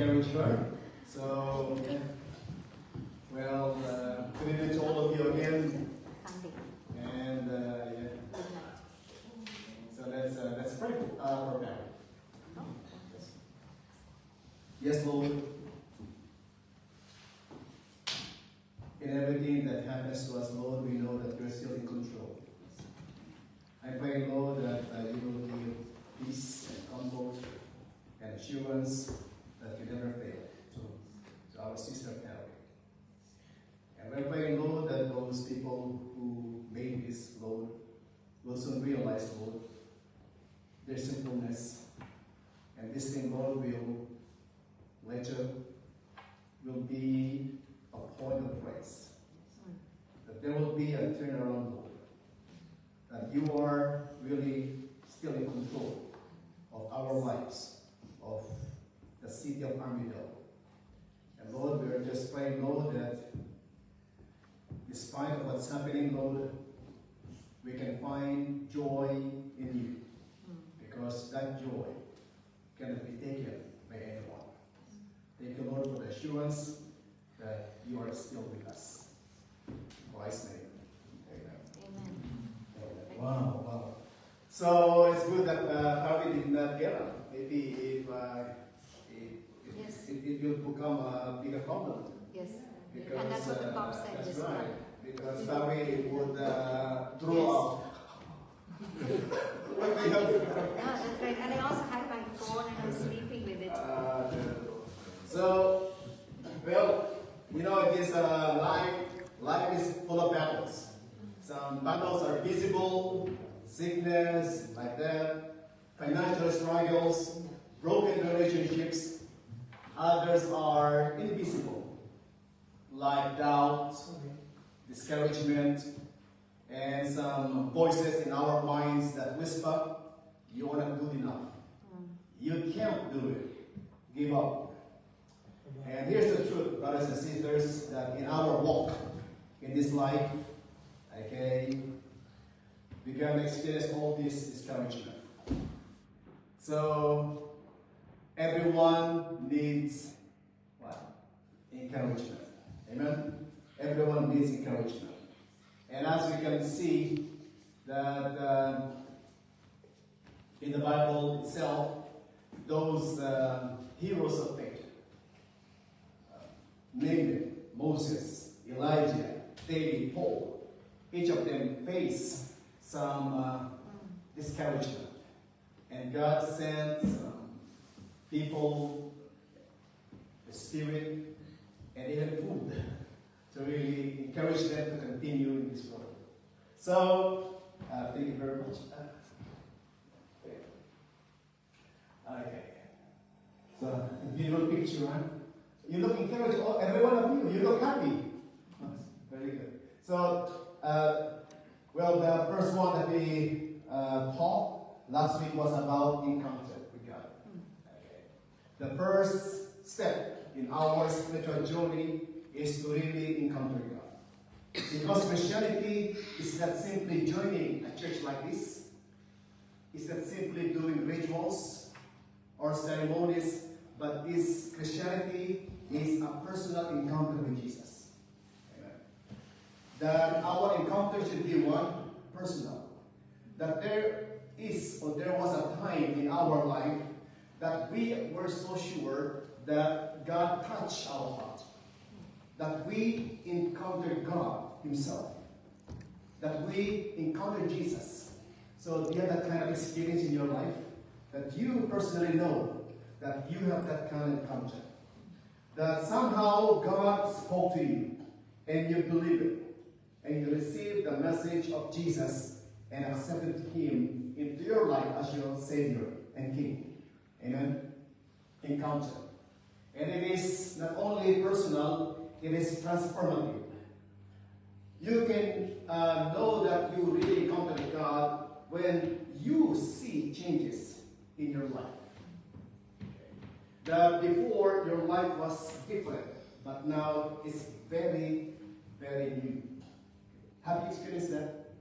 encourage her. So, well, good evening to all of you again. And so let's pray for Mary. Yes, Lord. In everything that happens to us, Lord, we know that you're still in control. I pray, Lord, that you will give peace and comfort and assurance that you never fail to our sister Carrie. And we're praying, Lord, that those people who made this, Lord, will soon realize, Lord, their sinfulness. And this thing, Lord, will later will be a point of praise. That there will be a turnaround, Lord. That you are really still in control of our lives, of the city of Armidale. And Lord, we are just praying, Lord, that despite of what's happening, Lord, we can find joy in you. Because that joy cannot be taken by anyone. Thank you, Lord, for the assurance that you are still with us. In Christ's name. Amen. Amen. Wow. So it's good that Harvey did not get up. Maybe it will become a bigger problem. Yes. Because, and that's what the Pope said. That's just right. right. Because Harvey would throw Yes. out. No, that's right. And I also had my phone and I'm sleeping with it. So, well, you know, this life is full of battles. Some battles are visible, sickness, like that, financial struggles, broken relationships. Others are invisible, like doubt, discouragement, and some voices in our minds that whisper, you are not good enough. You can't do it. Give up. And here's the truth, brothers and sisters, that in our walk in this life, okay, we can experience all this discouragement. So, everyone needs what? Encouragement. Amen? Everyone needs encouragement. And as we can see that in the Bible itself, those heroes of faith, named Moses, Elijah, David, Paul, each of them faced some discouragement. And God sent people, the Spirit, and even food to really encourage them to continue in this world. So, thank you very much. Okay. So, beautiful picture, right? You look encouraged, every one of you. You look happy. Very good. So, well, the first one that we taught last week was about encounter with God. Okay. The first step in our spiritual journey is to really encounter God. Because Christianity is not simply joining a church like this. It's not simply doing rituals or ceremonies, but this Christianity is a personal encounter with Jesus. Amen. That our encounter should be one, personal. That there is, or there was a time in our life that we were so sure that God touched our heart. That we encountered God Himself. That we encountered Jesus. So do you have that kind of experience in your life? That you personally know that you have that kind of encounter. That somehow God spoke to you and you believe it. And you received the message of Jesus and accepted Him into your life as your Savior and King. Amen? Encounter. And it is not only personal, it is transformative. You can know that you really encountered God when you see changes in your life. That before your life was different, but now it's very, very new. Have you experienced that?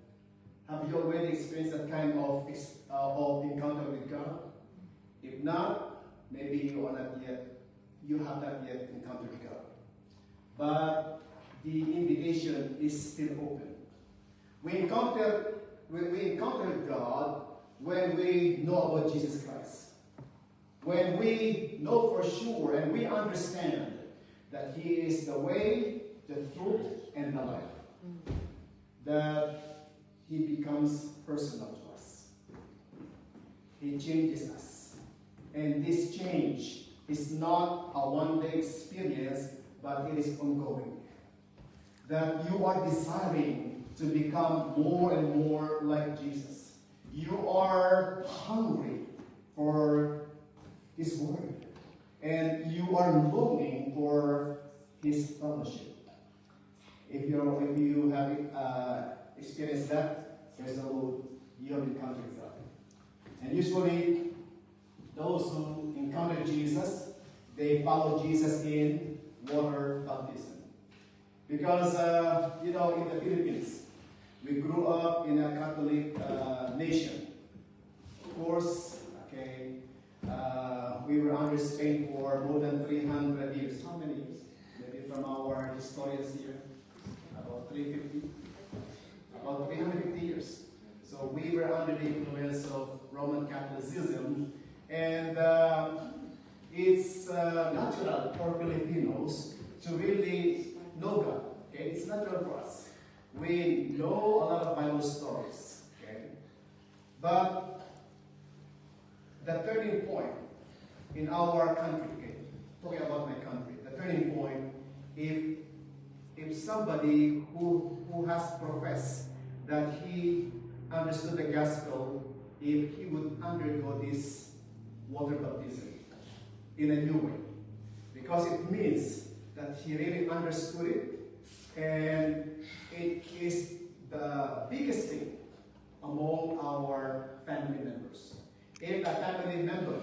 Have you already experienced that kind of encounter with God? If not, maybe you are not yet you have not yet encountered God. But the invitation is still open. We encounter God when we know about Jesus Christ. When we know for sure and we understand that He is the way, the truth, and the life. That He becomes personal to us. He changes us. And this change is not a one-day experience, but it is ongoing. That you are desiring to become more and more like Jesus. You are hungry for His Word. And you are longing for His fellowship. If you have experienced that, so you have encountered God. And usually, those who encounter Jesus, they follow Jesus in water baptism. Because, in the Philippines, we grew up in a Catholic nation. Of course, okay, we were under Spain for more than 300 years. How many years? Maybe from our historians here, about 350. About 350 years. So we were under the influence of Roman Catholicism, and it's natural for Filipinos to really know God. Okay, it's natural for us. We know a lot of Bible stories. Okay, but the turning point in our country, okay, talking about my country, the turning point, if somebody who has professed that he understood the gospel, if he would undergo this water baptism in a new way. Because it means that he really understood it, and it is the biggest thing among our family members. If a family member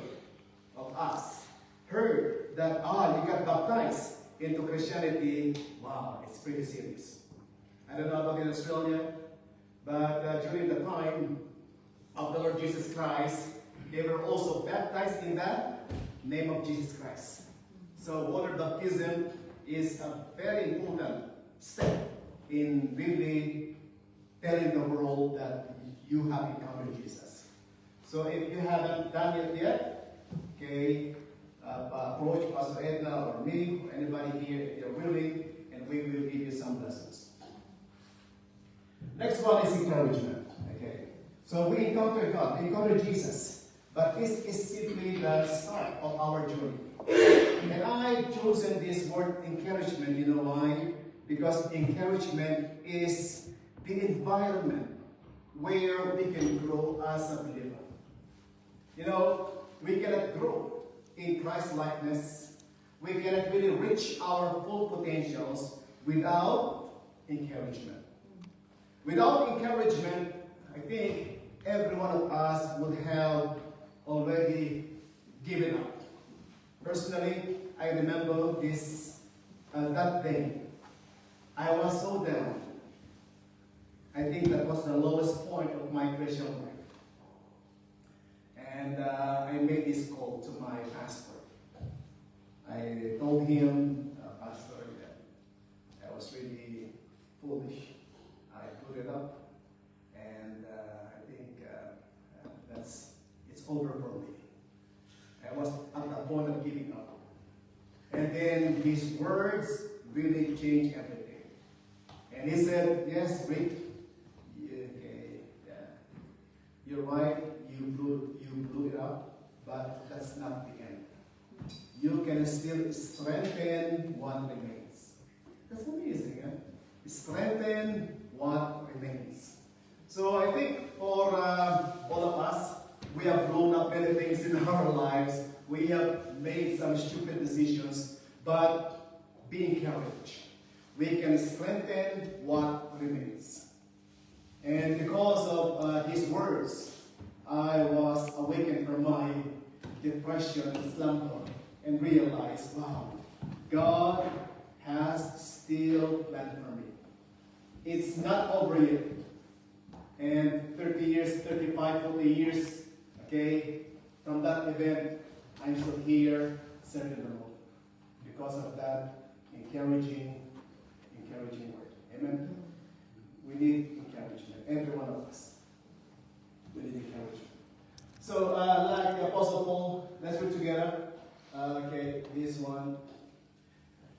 of us heard that, you got baptized into Christianity, wow, it's pretty serious. I don't know about in Australia, but during the time of the Lord Jesus Christ, they were also baptized in the name of Jesus Christ. So water baptism is a very important step in really telling the world that you have encountered Jesus. So if you haven't done it yet, okay, approach Pastor Edna or me, or anybody here if you're willing, and we will give you some lessons. Next one is encouragement. Okay, so we encounter God, we encounter Jesus, but this is simply the start of our journey. And I've chosen this word encouragement, you know why? Because encouragement is the environment where we can grow as a believer. You know, we cannot grow in Christ likeness. We cannot really reach our full potentials without encouragement. Without encouragement, I think every one of us would have already given up. Personally, I remember that day. I was so down. I think that was the lowest point of my Christian life. And I made this call to my pastor. I told him, Pastor, that I was really foolish. I put it up, and I think it's over for me. I was at the point of giving up. And then his words really changed everything. And he said, yes, Rick, okay, yeah, you're right, you blew it up, but that's not the end. You can still strengthen what remains. That's amazing, eh? Strengthen what remains. So I think for all of us, we have blown up many things in our lives. We have made some stupid decisions, but be encouraged. We can strengthen what remains. And because of his words, I was awakened from my depression and slumber and realized, wow, God has still planned for me. It's not over yet. And 30 years, 35, 40 years, okay, from that event, I'm still here, serving the Lord. because of that encouraging word. Amen? We need encouragement. Every one of us. We need encouragement. So, like the Apostle Paul, let's read together. Okay, this one.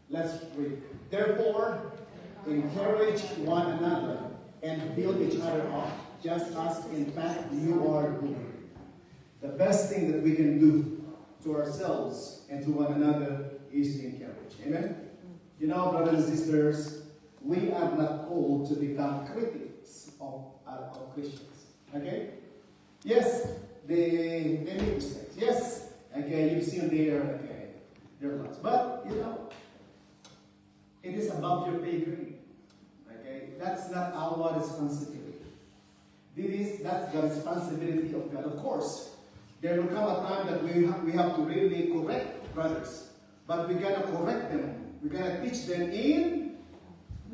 Let's read. Therefore, encourage one another and build each other up, just as in fact you are doing. The best thing that we can do to ourselves and to one another is to encourage. Amen? You know, brothers and sisters, we are not called to become critics of Christians. Okay? Yes, they make mistakes. Yes, okay, you've seen their lives. But, you know, it is above your pay grade. Okay? That's not our responsibility. That's the responsibility of God. Of course, there will come a time that we have to really correct brothers. But we're going to correct them. We're going to teach them in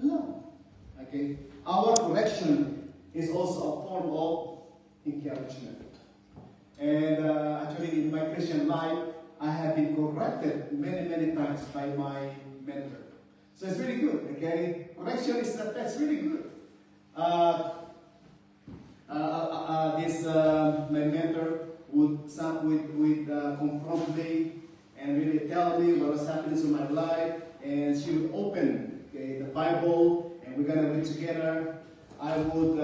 love. Okay? Our correction is also a form of encouragement. And actually, in my Christian life, I have been corrected many, many times by my mentor. So it's really good, okay? Correction that's really good. My mentor would confront me and really tell me what was happening to my life. And she would open the Bible, and we're going to read together. I would,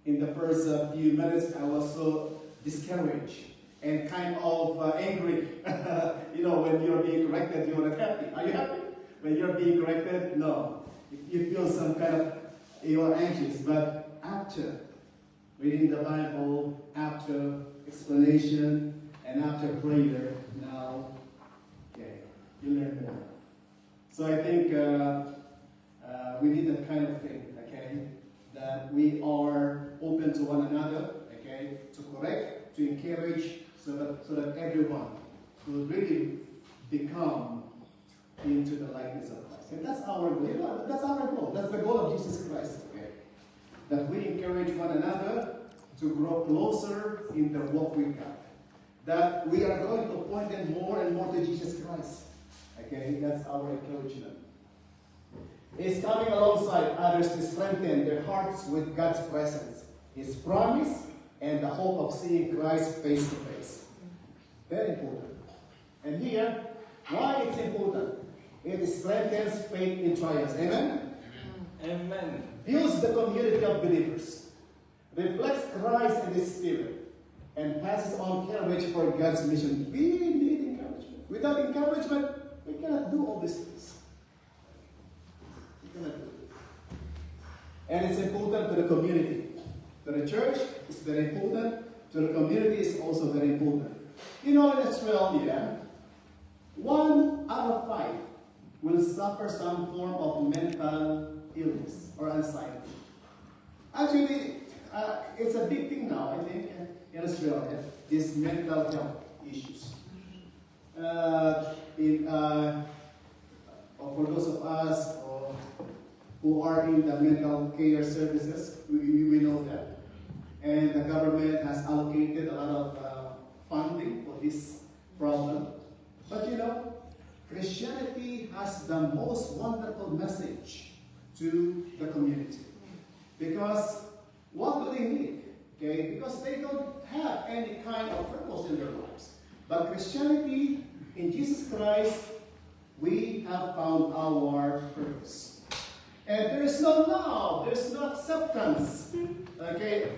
in the first few minutes, I was so discouraged and kind of angry. You know, when you're being corrected, you're not happy. Are you happy? When you're being corrected, no. You feel some kind of, you're anxious. But after reading the Bible, after explanation, and after prayer, now, you learn more. So I think we need that kind of thing, okay? That we are open to one another, okay? To correct, to encourage, so that everyone will really become into the likeness of Christ. And that's our goal. That's our goal. That's the goal of Jesus Christ, okay? That we encourage one another to grow closer in the walk with God. That we are going to point them more and more to Jesus Christ. Okay, that's our encouragement. It's coming alongside others to strengthen their hearts with God's presence, His promise, and the hope of seeing Christ face to face. Very important. And here, why it's important? It strengthens faith in trials. Amen? Amen. Builds the community of believers, reflects Christ and His Spirit, and passes on courage for God's mission. We need encouragement. Without encouragement, we cannot do all these things. We cannot do it. And it's important to the community. To the church, it's very important. To the community, it's also very important. You know, in Australia, 1 out of 5 will suffer some form of mental illness or anxiety. Actually, it's a big thing now, I think, in Australia, these mental health issues. For those of us who are in the mental care services, we know that. And the government has allocated a lot of funding for this problem. But you know, Christianity has the most wonderful message to the community. Because what do they need? Okay? Because they don't have any kind of purpose in their lives. But Christianity, in Jesus Christ, we have found our purpose. And there is no love, there is no acceptance. Okay?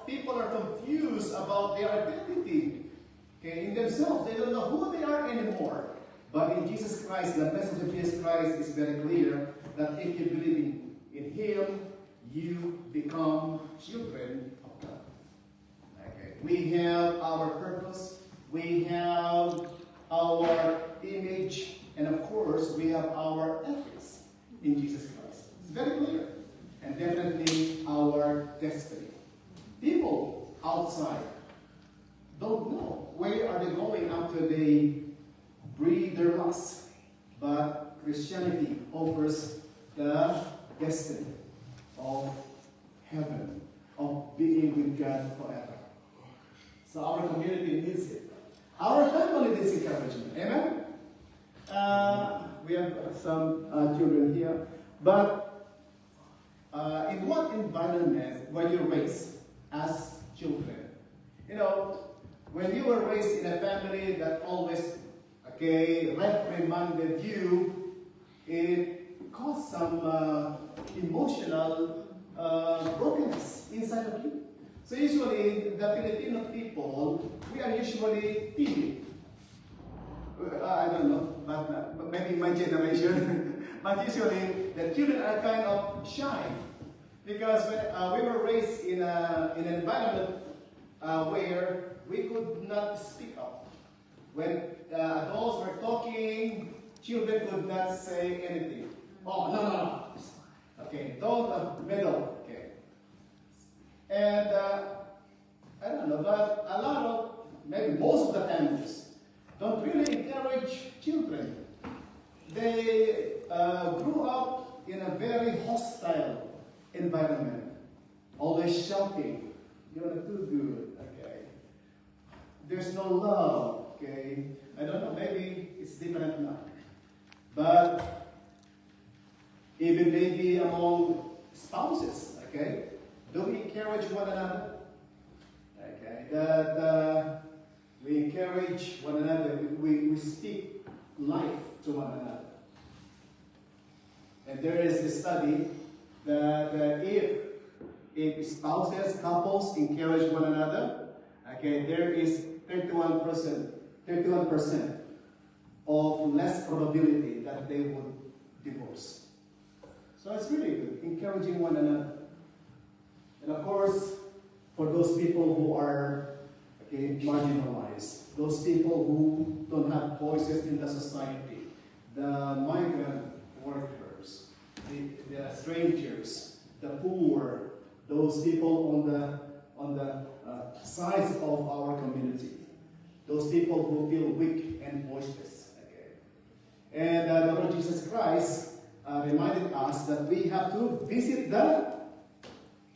People are confused about their identity. Okay? In themselves, they don't know who they are anymore. But in Jesus Christ, the message of Jesus Christ is very clear that if you believe in Him, you become children of God. Okay. We have our purpose, we have our image, and of course, we have our ethics in Jesus Christ. It's very clear. And definitely our destiny. People outside don't know where are they going after they breathe their lust. But Christianity offers the destiny of heaven, of being with God forever. So our community needs it. Our family needs encouragement. Amen? some children here. But in what environment were you raised as children? You know, when you were raised in a family that always, reprimanded you, it caused some emotional brokenness inside of you. So usually, the Filipino people, we are usually timid. I don't know, but maybe my generation. But usually, the children are kind of shy. Because when we were raised in an environment where we could not speak up. When adults were talking, children could not say anything. Oh, no. Okay, don't meddle. Okay. And I don't know, but a lot of, maybe most of the families don't really encourage children. They grew up in a very hostile environment, always shouting, "You're not too good." Okay. There's no love. Okay. I don't know, maybe it's different now. But even maybe among spouses, okay, do we encourage one another? Okay, that we encourage one another. We speak life to one another. And there is a study that if spouses, couples encourage one another, okay, there is 31% of less probability that they would divorce. So it's really good, encouraging one another. And of course, for those people who are marginalized, those people who don't have voices in the society, the migrant workers, the strangers, the poor, those people on the sides of our community, those people who feel weak and voiceless. Okay. And the Lord Jesus Christ reminded us that we have to visit the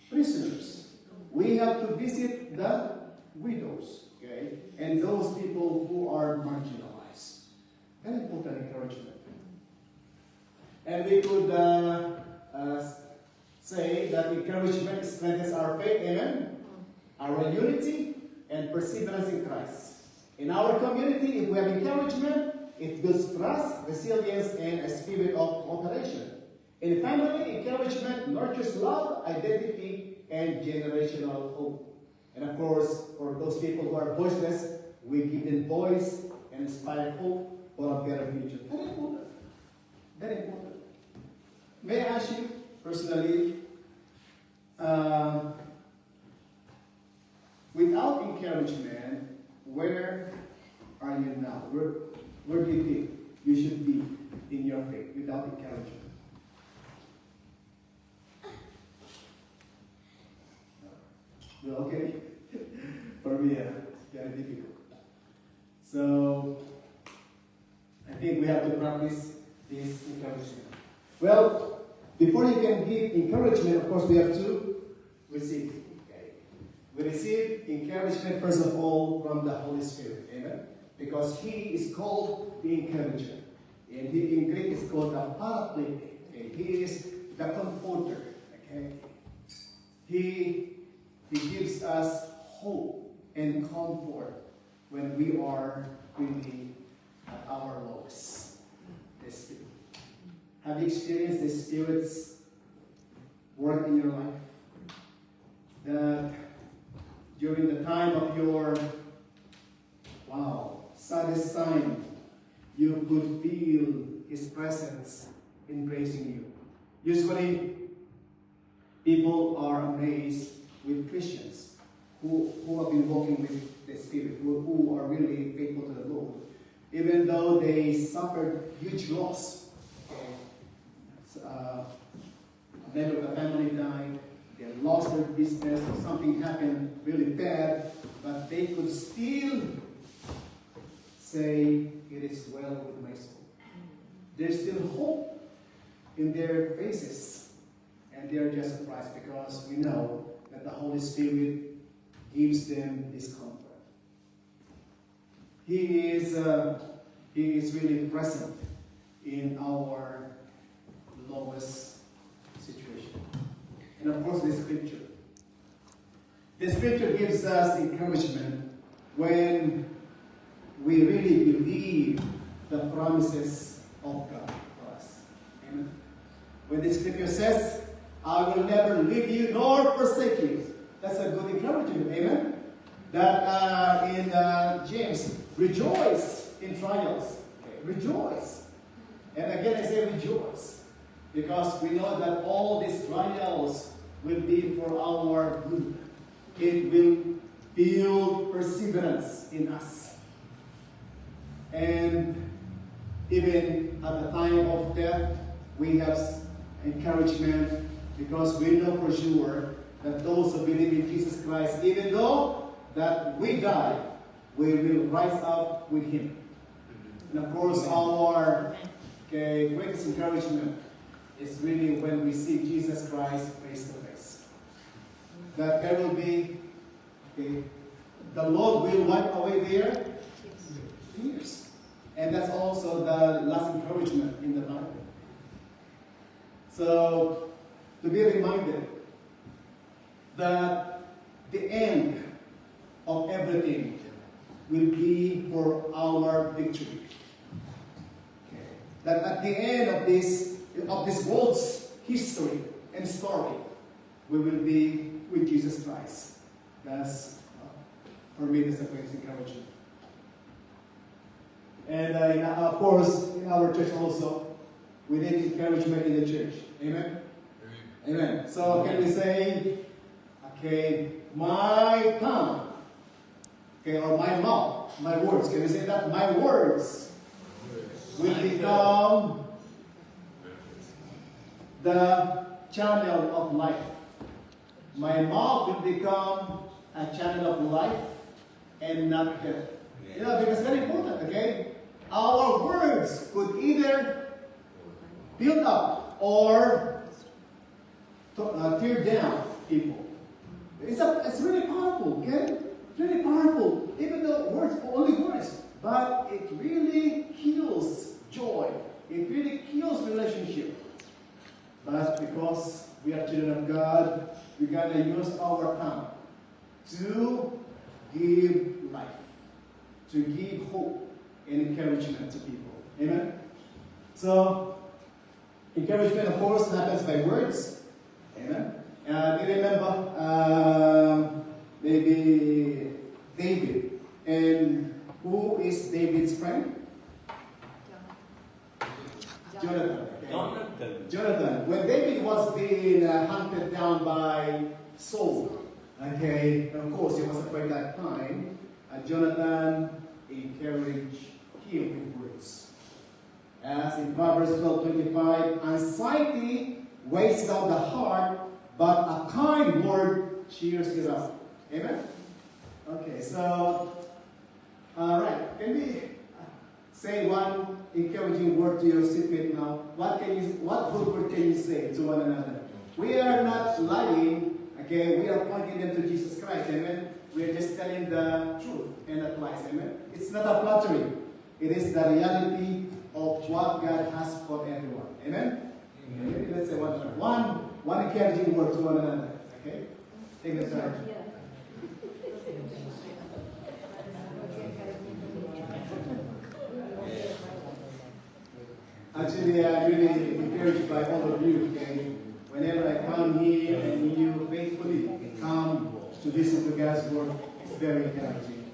prisoners. We have to visit the widows, okay, and those people who are marginalized. Very important encouragement. And we could say that encouragement strengthens our faith, amen, our unity and perseverance in Christ. In our community, if we have encouragement, it builds trust, resilience, and a spirit of cooperation. In family, encouragement nurtures love, identity, and generational hope. And of course, for those people who are voiceless, we give them voice and inspire hope for a better future. Very important. Very important. May I ask you personally, without encouragement, where are you now? Where do you think you should be in your faith without encouragement? You okay? For me, it's very difficult. So, I think we have to practice this encouragement. Well, before you can give encouragement, of course, we have to receive. Okay? We receive encouragement, first of all, from the Holy Spirit. Amen? Because He is called the encourager. And He, in Greek, is called the Paraclete. Okay? He is the comforter. Okay? He gives us hope and comfort when we are really at our lowest. Have you experienced the Spirit's work in your life? That during the time of your, saddest time, you could feel His presence embracing you. Usually, people are amazed with Christians who have been walking with the Spirit, who are really faithful to the Lord, even though they suffered huge loss. A member of the family died, they lost their business, or something happened really bad, but they could still say, "It is well with my soul." There's still hope in their faces, and they're just surprised because we know that the Holy Spirit gives them this comfort. He is really present in our lowest situation. And of course, the scripture. The scripture gives us encouragement when we really believe the promises of God for us. Amen. When the scripture says, I will never leave you nor forsake you. That's a good encouragement. Amen. That in James, rejoice in trials. Okay. Rejoice. And again I say rejoice. Because we know that all these trials will be for our good. It will build perseverance in us. And even at the time of death, we have encouragement because we know for sure that those who believe in Jesus Christ, even though that we die, we will rise up with Him. And of course, our greatest encouragement is really when we see Jesus Christ face to face. That there will be, the Lord will wipe away their tears. And that's also the last encouragement in the Bible. So, to be reminded that the end of everything will be for our victory. Okay. That at the end of this world's history and story, we will be with Jesus Christ. That's, for me, that's the greatest encouragement. And of course, in our church also, we need encouragement in the church. Amen? Amen. So can we say, okay, my tongue, okay, or my mouth, my words, can we say that? My words will become the channel of life. My mouth will become a channel of life and not death. You know, because it's very important, okay? Our words could either build up or tear down people. It's really powerful, okay? It's really powerful. Even though words are only words, but it really kills joy. It really kills relationship. But because we are children of God, we gotta use our tongue to give life, to give hope and encouragement to people. Amen? So, encouragement, of course, happens by words. Amen? Do you remember maybe David? And who is David's friend? Jonathan. Okay. Jonathan. When David was being hunted down by Saul, okay, and of course it was at that time, Jonathan encouraged him with words. As in Proverbs 12:25, anxiety weighs down the heart, but a kind word cheers it up. Amen? Okay, so, alright, can we say one encouraging word to your seatmate now? What good word can you say to one another? We are not lying, okay? We are pointing them to Jesus Christ, amen? We are just telling the truth and the lies, amen? It's not a flattery. It is the reality of what God has for everyone, amen? Amen. Let's say one encouraging word to one another, okay? Take the time. Actually, I'm really encouraged by all of you, okay? Whenever I come here and you faithfully come to listen to God's word, it's very encouraging.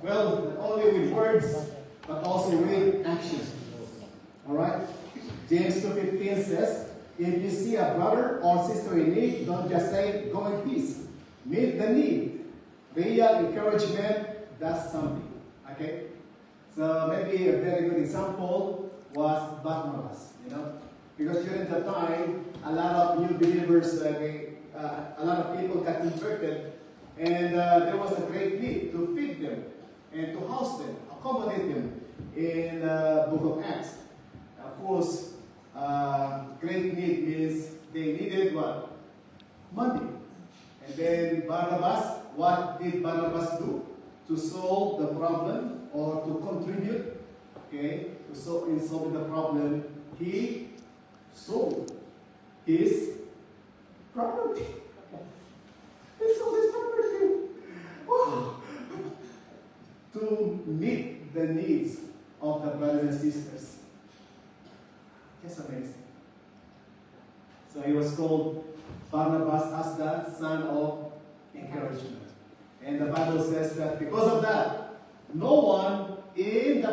Well, not only with words, but also with action. Alright? James 2:15 says, if you see a brother or sister in need, don't just say, go in peace. Meet the need. Real encouragement does something. Okay? So maybe a very good example was Barnabas, you know? Because during the time, a lot of new believers, a lot of people got converted, and there was a great need to feed them and to house them, accommodate them in the book of Acts. Of course, great need means they needed what? Money. And then Barnabas, what did Barnabas do to solve the problem or to contribute, okay, in solving the problem, he sold his property. He sold his property. Wow. To meet the needs of the brothers and sisters. Just amazing. So he was called Barnabas as the son of encouragement. And the Bible says that because of that, no one in the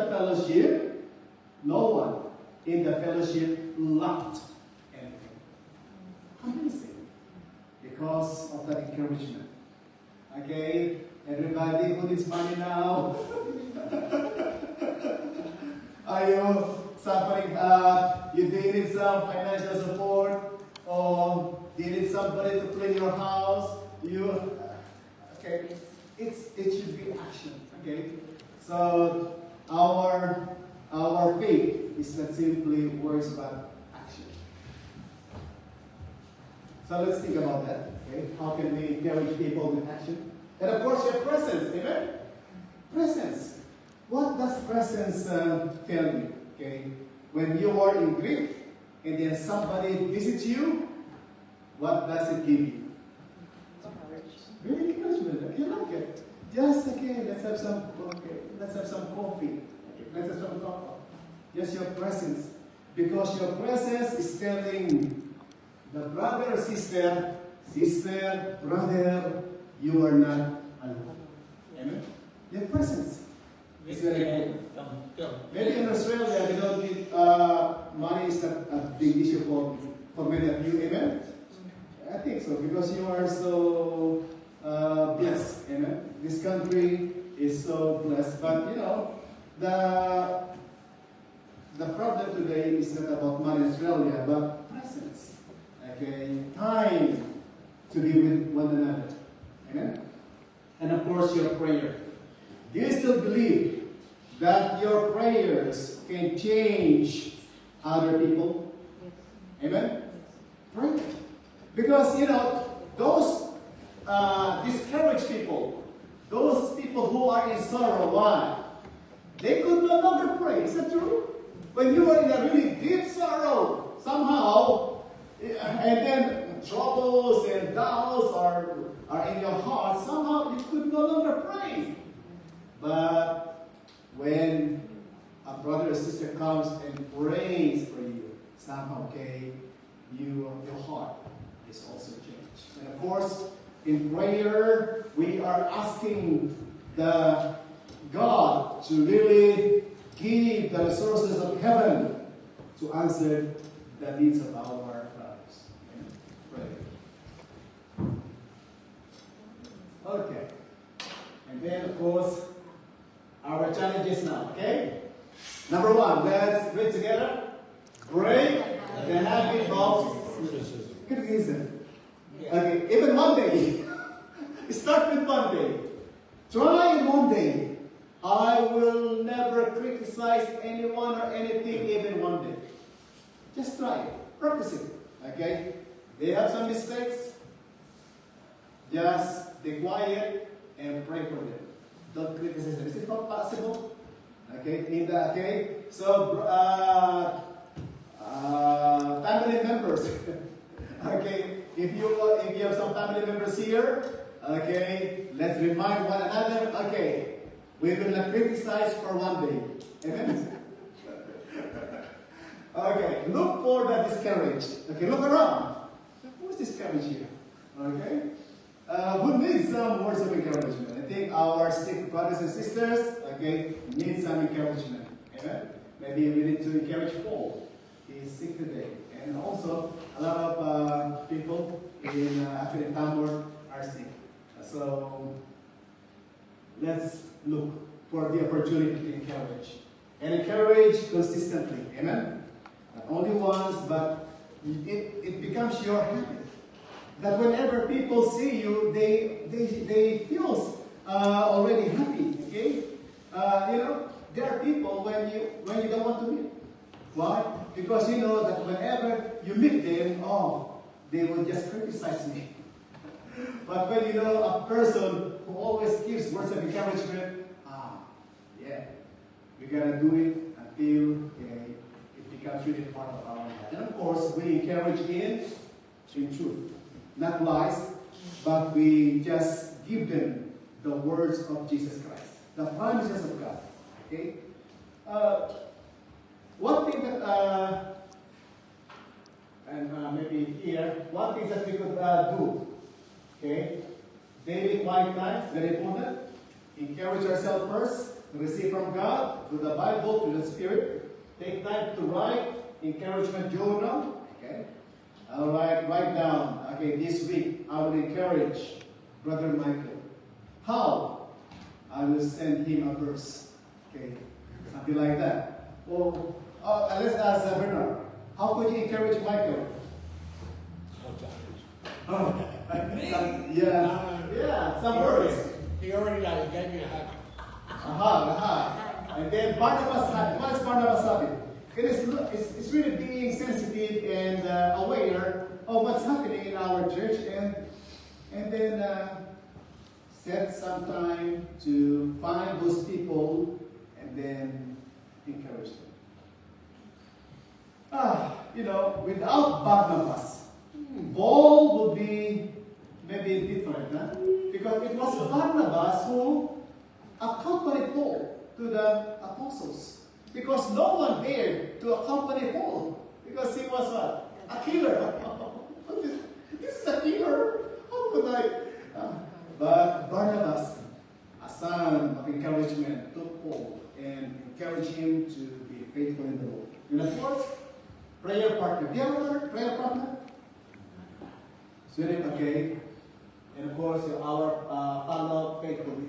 fellowship lacked anything. Amazing. Because of that encouragement. Okay, everybody who needs money now. Are you suffering? Do you need some financial support? Or do you need somebody to clean your house? Okay, it should be action. Okay, so our faith is not simply words but action. So let's think about that. Okay, how can we encourage people with action? And of course, your presence. Amen. Presence. What does presence tell you? Okay, when you are in grief and then somebody visits you, what does it give you? Very encouragement. You like it. Just let's have some coffee. Let's have some coffee. Just your presence. Because your presence is telling the brother or sister, brother, you are not alone. Amen? Your presence is very important. Maybe in Australia, we don't need, money is not a big issue for many of you. Amen? I think so, because you are so blessed. Amen? This country is so blessed. But, the problem today is not about money in Australia, but presence. Okay? Time to be with one another. Amen? And of course, your prayer. Do you still believe that your prayers can change other people? Amen? Pray. Because, those discouraged people, those people who are in sorrow, why? They could no longer pray. Is that true? When you are in a really deep sorrow, somehow, and then troubles and doubts are in your heart, somehow you could no longer pray. But when a brother or sister comes and prays for you, somehow, your heart is also changed. And of course, in prayer, we are asking the God to really give the resources of heaven to answer the needs of our brothers. Pray. Okay. And then, of course, our challenges now, okay? Number one, let's read together. Break the habit of criticism. Okay, even one day. Start with one day. Try in one day. I will never criticize anyone or anything even one day. Just try it. Practice it. Okay? They have some mistakes. Just be quiet and pray for them. Don't criticize them. Is it not possible? Okay? So, family members. Okay? If you have some family members here, okay, let's remind one another, okay, we will not criticize for one day. Amen? Okay, look for the discouraged. Okay, look around. Who's discouraged here? Okay? Who needs some words of encouragement? I think our sick brothers and sisters, okay, need some encouragement. Amen? Maybe we need to encourage Paul. He is sick today. And also, a lot of people in Tamworth are sick. So, let's look for the opportunity to encourage. And encourage consistently. Amen? Not only once, but it becomes your habit. That whenever people see you, they feel already happy. Okay? There are people when you don't want to meet. Why? Because you know that whenever you meet them, they will just criticize me. But when you know a person who always gives words of encouragement, we're gonna do it until it becomes really part of our life. And of course, we encourage in truth, not lies, but we just give them the words of Jesus Christ, the promises of God. Okay? One thing that, and maybe here, one thing that we could do, okay? Daily quiet time, very important. Encourage ourselves first, receive from God, through the Bible, through the Spirit. Take time to write, encouragement journal, okay? All right, write down, okay, this week I will encourage Brother Michael. How? I will send him a verse, okay? Something like that. Or, let's ask Bernard. How could you encourage Michael? Oh, yeah, some words. He already gave me a hug. And then Barnabas had, what's Barnabas having? It's really being sensitive and aware of what's happening in our church, and then set some time to find those people and then encourage them. Without Barnabas, Paul would be maybe different, huh? Because it was Barnabas who accompanied Paul to the apostles. Because no one dared to accompany Paul. Because he was what? A killer. This is a killer. How could I? But Barnabas, a son of encouragement, took Paul and encouraged him to be faithful in the Lord. And of course, prayer partner. Do you have a prayer partner? Okay. And of course, our follow-up faithfully.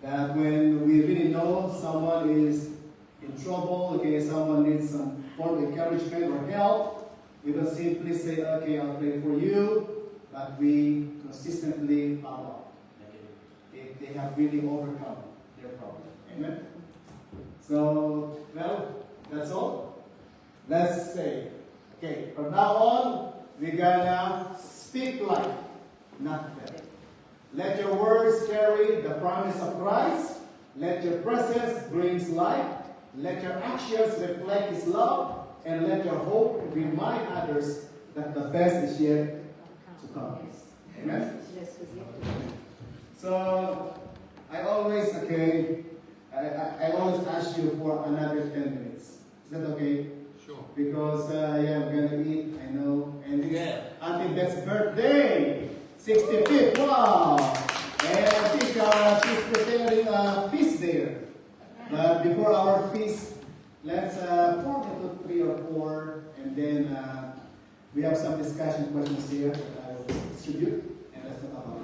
That when we really know someone is in trouble, okay, someone needs some form of encouragement or help, we don't simply say, okay, I'll pray for you, but we consistently follow up. Okay. If they have really overcome their problem. Amen? So, well, that's all. Let's say, okay, from now on, we're gonna speak life, not death. Let your words carry the promise of Christ. Let your presence bring life. Let your actions reflect His love. And let your hope remind others that the best is yet to come. Amen? So, I always ask you for another 10 minutes. Is that okay? Sure. Because, I'm going to eat, I know. And it's Auntie Beth's birthday. 65th, wow! And I think she's preparing a feast there. But before our feast, let's form into 3 or 4, and then we have some discussion questions here that I will distribute, and let's talk about it.